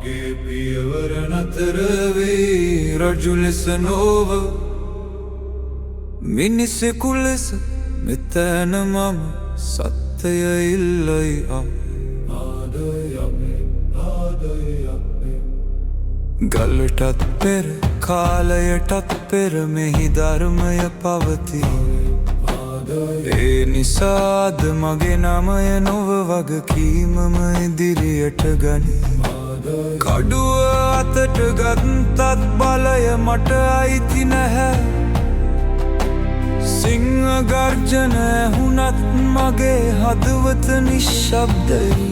මගේ පියවර නතර වේ රජු ලෙස නොව මිනිසෙකු ලෙස මෙතැන මම සත්‍යය ඉල්ලයි ගලටත් පෙර කාලයටත් පෙර මෙහි ධර්මය පවතී ඒ නිසාද මගේ නමය නොව වගකීමම ඉදිරියට ගනී කඩුව අතට ගත්තත් බලය මට අයිති නැහැ සිංහ ගර්ජන ඇහුනත් මගේ හදවත නිශ්ශබ්දයි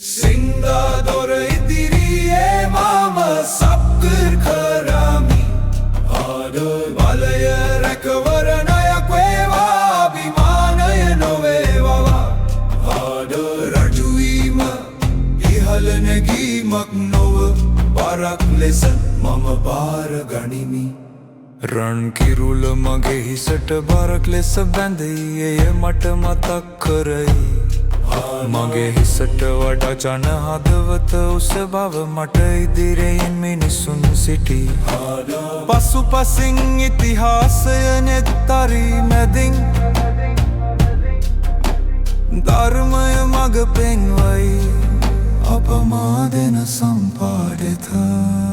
සිංහා දොර ඉදිරියේ මම සබ්කර් කරමි බලය රැකවරණයක් වේවා අභිමානය නොවේවා රජුවීම ඉහළ නැගීමක් නොව බරක් ලෙස මම බාර ගනිමි රන් කිරුළ මගේ හිසට බරක් ලෙස බැඳී එය මට මතක් කරයි මගේ හිසට වඩා ජන හදවත උස බව මට ඉදිරියෙන් මිනිසුන් සිටී පසුපසින් ඉතිහාසය නෙත්තරි මැදින් ධර්මය මග පෙන්වයි අප මා දෙන සම්පාදෙතා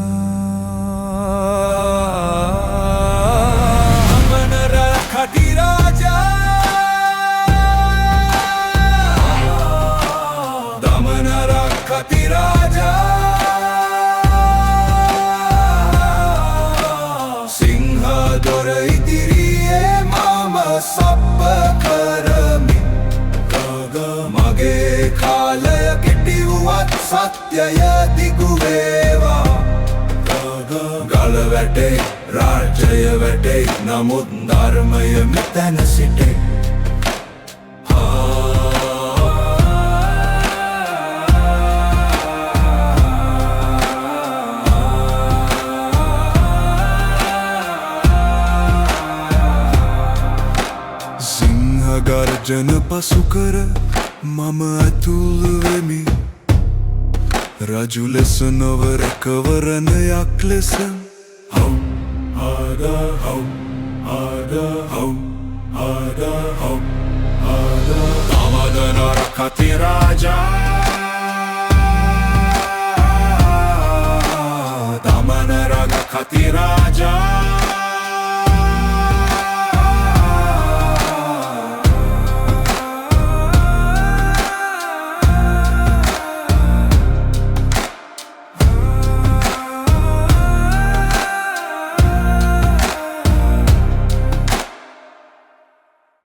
දොර ඉදිරියේ මම සප්ප කරමි මගේ කාලය කෙටි වුවත් සත්‍යය දිගු වේවා ගල වැටේ රාජ්‍යය වැටේ නමුත් ධර්මය මෙතැන සිටේ ගර්ජන පසු කර මම ඇතුල් වෙමි රජු ලෙස නොව රැකවරණයක් ලෙස තමද නරක අති රාජා